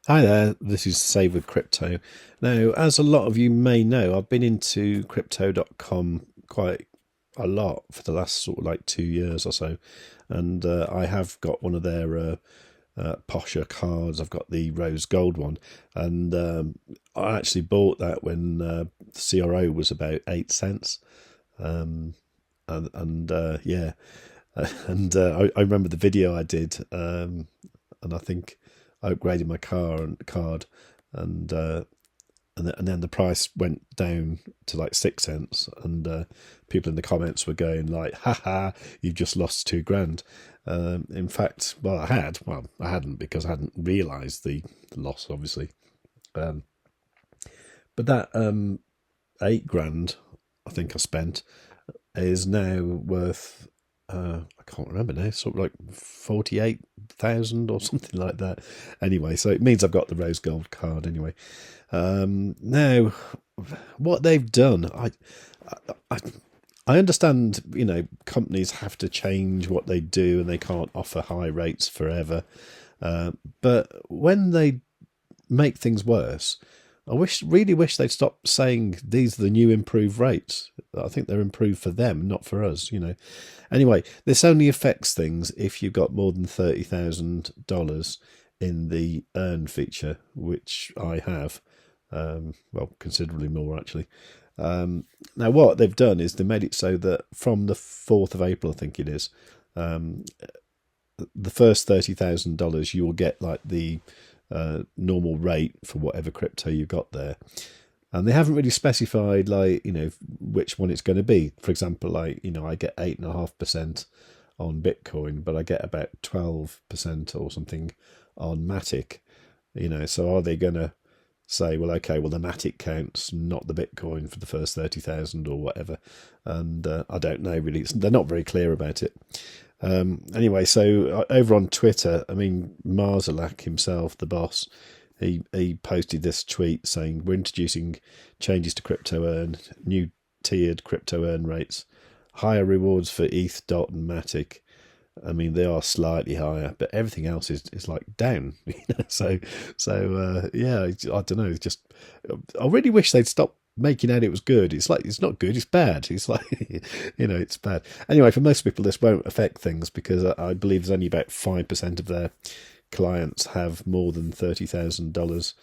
Hi there, this is Save with Crypto. Now, as a lot of you may know, I've been into crypto.com quite a lot for the last sort of like 2 years or so, and I have got one of their posher cards. I've got the rose gold one, and I actually bought that when the CRO was about 8 cents, and yeah, I remember the video I did, and I think I upgraded my card, and and then the price went down to like 6 cents, and people in the comments were going like, "Haha, you've just lost 2 grand." In fact, I hadn't, because I hadn't realised the loss, obviously. Um, but that 8 grand I think I spent is now worth, I can't remember now, sort of like 48,000 or something like that. Anyway, so it means I've got the rose gold card anyway. Now, what they've done, I I understand, companies have to change what they do and they can't offer high rates forever. But when they make things worse, really wish they'd stop saying these are the new improved rates. I think they're improved for them, not for us. Anyway, this only affects things if you've got more than $30,000 in the earn feature, which I have. Well, considerably more actually. Now, what they've done is they made it so that from the 4th of April, I think it is, the first $30,000 you will get like the normal rate for whatever crypto you've got there. And they haven't really specified, like, which one it's going to be. For example, like, I get 8.5% on Bitcoin, but I get about 12% or something on Matic. So are they going to say, well, okay, well, the Matic counts, not the Bitcoin for the first 30,000 or whatever? And I don't know, really. They're not very clear about it. Anyway, so over on Twitter, I mean, Marzalak himself, the boss, he posted this tweet saying, "We're introducing changes to crypto earn, new tiered crypto earn rates, higher rewards for ETH, DOT, and Matic." I mean, they are slightly higher, but everything else is like down. Yeah, I don't know. It's just, I really wish they'd stop making out it was good. It's like, it's not good, it's bad. It's like, it's bad. Anyway, for most people, this won't affect things, because I believe there's only about 5% of their clients have more than $30,000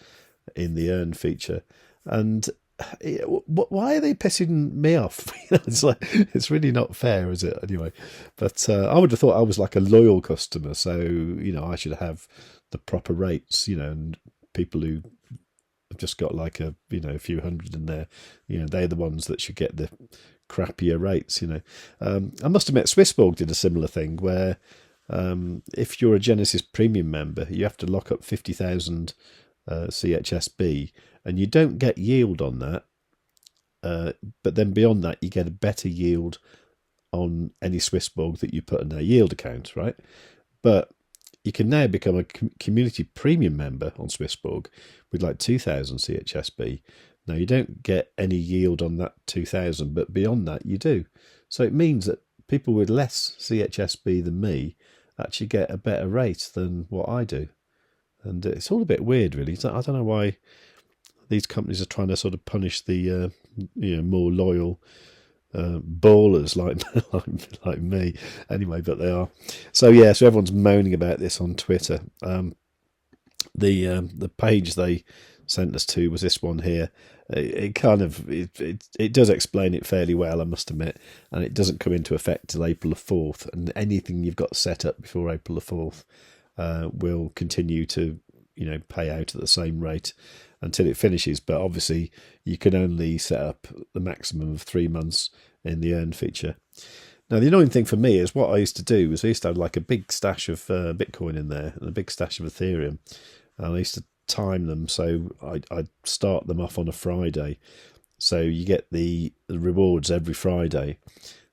in the earn feature. And why are they pissing me off? It's like, it's really not fair, is it? Anyway, but I would have thought I was like a loyal customer, so I should have the proper rates. And people who have just got like a few hundred in there, they're the ones that should get the crappier rates. I must admit, SwissBorg did a similar thing where, if you're a Genesis Premium member, you have to lock up 50,000 CHSB, and you don't get yield on that. But then beyond that, you get a better yield on any SwissBorg that you put in their yield account, right? But you can now become a community premium member on SwissBorg with like 2,000 CHSB. Now, you don't get any yield on that 2,000, but beyond that, you do. So it means that people with less CHSB than me actually get a better rate than what I do. And it's all a bit weird, really. I don't know why these companies are trying to sort of punish the more loyal ballers like me. Anyway, but they are. So yeah, so everyone's moaning about this on Twitter. The page they sent us to was this one here. It does explain it fairly well, I must admit, and it doesn't come into effect till April the 4th. And anything you've got set up before April the 4th will continue to pay out at the same rate until it finishes. But obviously, you can only set up the maximum of 3 months in the earn feature. Now, the annoying thing for me is, what I used to do was I used to have like a big stash of Bitcoin in there and a big stash of Ethereum, and I used to time them, so I'd start them off on a Friday, so you get the rewards every Friday,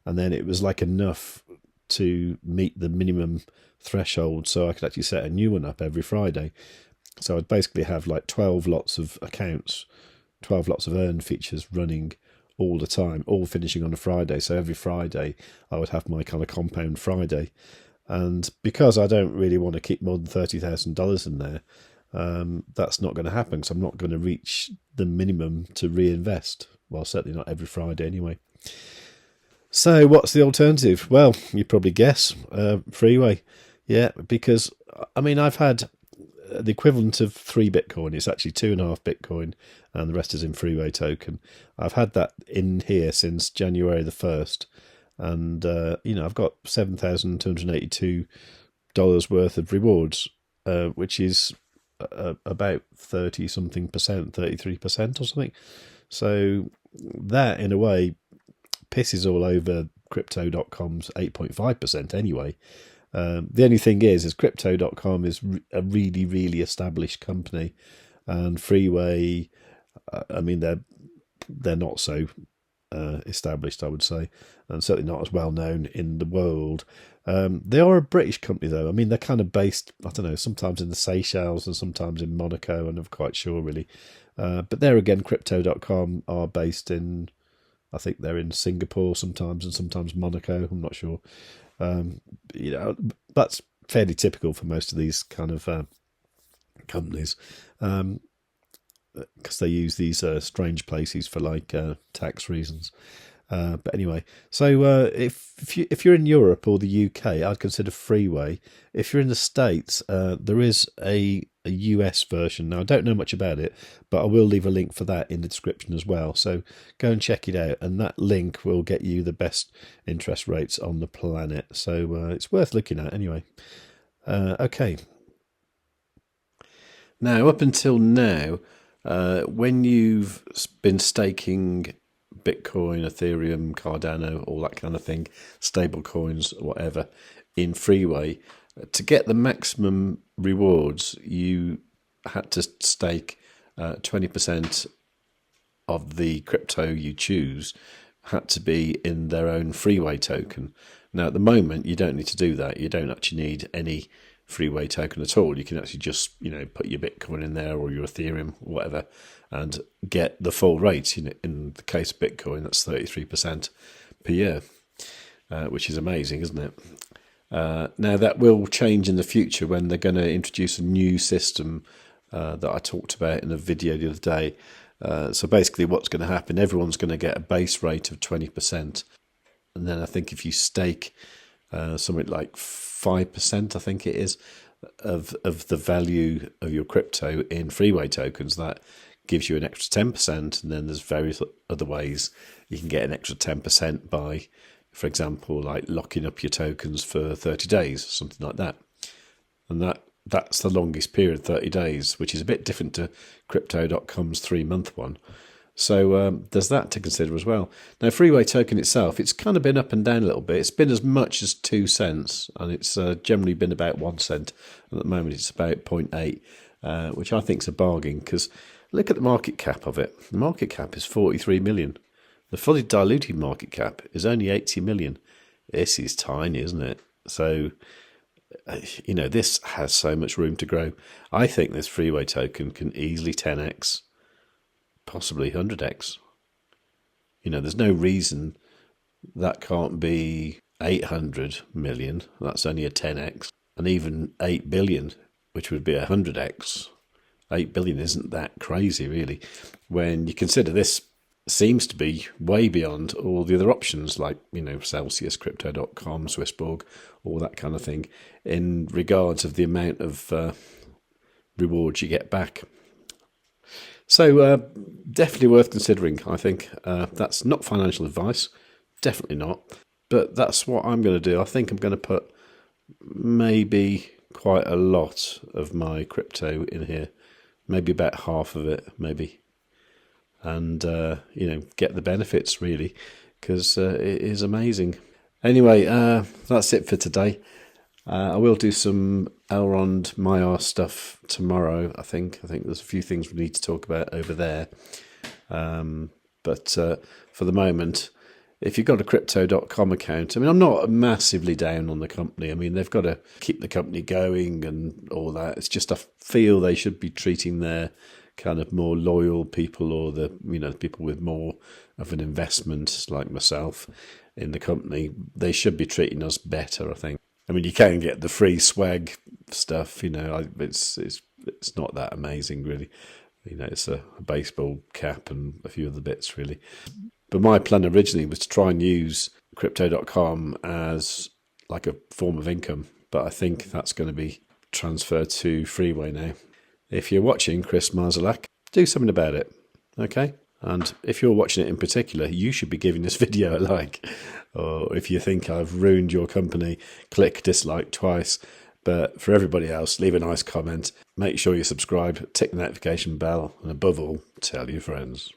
and then it was like enough to meet the minimum threshold, so I could actually set a new one up every Friday. So I'd basically have like 12 lots of accounts, 12 lots of earn features running all the time, all finishing on a Friday. So every Friday I would have my kind of compound Friday. And because I don't really want to keep more than $30,000 in there, that's not going to happen because I'm not going to reach the minimum to reinvest. Well, certainly not every Friday anyway. So what's the alternative? Well, you probably guess, Freeway. Yeah, because, I mean, I've had the equivalent of 3 Bitcoin. It's actually 2.5 Bitcoin, and the rest is in Freeway Token. I've had that in here since January the 1st, and, I've got $7,282 worth of rewards, which is about 30-something%, 33% or something. So that, in a way, pisses all over Crypto.com's 8.5% anyway. The only thing is Crypto.com is a really, really established company, and Freeway, I mean, they're not so established, I would say, and certainly not as well known in the world. They are a British company, though. I mean, they're kind of based, I don't know, sometimes in the Seychelles and sometimes in Monaco. I'm not quite sure, really. But there again, Crypto.com are based in, I think they're in Singapore sometimes and sometimes Monaco. I'm not sure. That's fairly typical for most of these kind of companies, because they use these strange places for like tax reasons. But anyway, so if you're in Europe or the UK, I'd consider Freeway. If you're in the States, there is a US version. Now, I don't know much about it, but I will leave a link for that in the description as well. So go and check it out, and that link will get you the best interest rates on the planet. So it's worth looking at anyway. Okay. Now, up until now, when you've been staking Bitcoin, Ethereum, Cardano, all that kind of thing, stable coins, whatever, in Freeway, to get the maximum rewards, you had to stake 20% of the crypto you choose had to be in their own Freeway token. Now, at the moment, you don't need to do that. You don't actually need any Freeway token at all. You can actually just, put your Bitcoin in there or your Ethereum, whatever, and get the full rate. In the case of Bitcoin, that's 33% per year, which is amazing, isn't it? Now, that will change in the future when they're going to introduce a new system that I talked about in a video the other day. So basically what's going to happen, everyone's going to get a base rate of 20%. And then I think if you stake something like 5%, I think it is, of the value of your crypto in Freeway tokens, that gives you an extra 10%. And then there's various other ways you can get an extra 10% by, for example, like locking up your tokens for 30 days, something like that. And that's the longest period, 30 days, which is a bit different to Crypto.com's 3-month one. So there's that to consider as well. Now, Freeway token itself, it's kind of been up and down a little bit. It's been as much as 2 cents, and it's generally been about 1 cent. And at the moment, it's about 0.8, which I think is a bargain, because look at the market cap of it. The market cap is 43 million. The fully diluted market cap is only 80 million. This is tiny, isn't it? So, this has so much room to grow. I think this Freeway token can easily 10x, possibly 100x. There's no reason that can't be 800 million. That's only a 10x. And even 8 billion, which would be 100x. 8 billion isn't that crazy, really, when you consider this seems to be way beyond all the other options like, Celsius, Crypto.com, SwissBorg, all that kind of thing, in regards of the amount of rewards you get back. So definitely worth considering, I think. That's not financial advice, definitely not. But that's what I'm going to do. I think I'm going to put maybe quite a lot of my crypto in here, maybe about half of it, maybe. And, get the benefits, really, because it is amazing. Anyway, that's it for today. I will do some Elrond Maiar stuff tomorrow, I think. I think there's a few things we need to talk about over there. But for the moment, if you've got a Crypto.com account, I'm not massively down on the company. They've got to keep the company going and all that. It's just I feel they should be treating their kind of more loyal people, or the people with more of an investment like myself in the company. They should be treating us better, I think. You can get the free swag stuff, it's it's not that amazing, really. It's a baseball cap and a few other bits, really. But my plan originally was to try and use crypto.com as like a form of income, but I think that's going to be transferred to Freeway now. If you're watching, Chris Marzalak, do something about it, okay? And if you're watching it in particular, you should be giving this video a like. Or if you think I've ruined your company, click dislike twice. But for everybody else, leave a nice comment. Make sure you subscribe, tick the notification bell, and above all, tell your friends.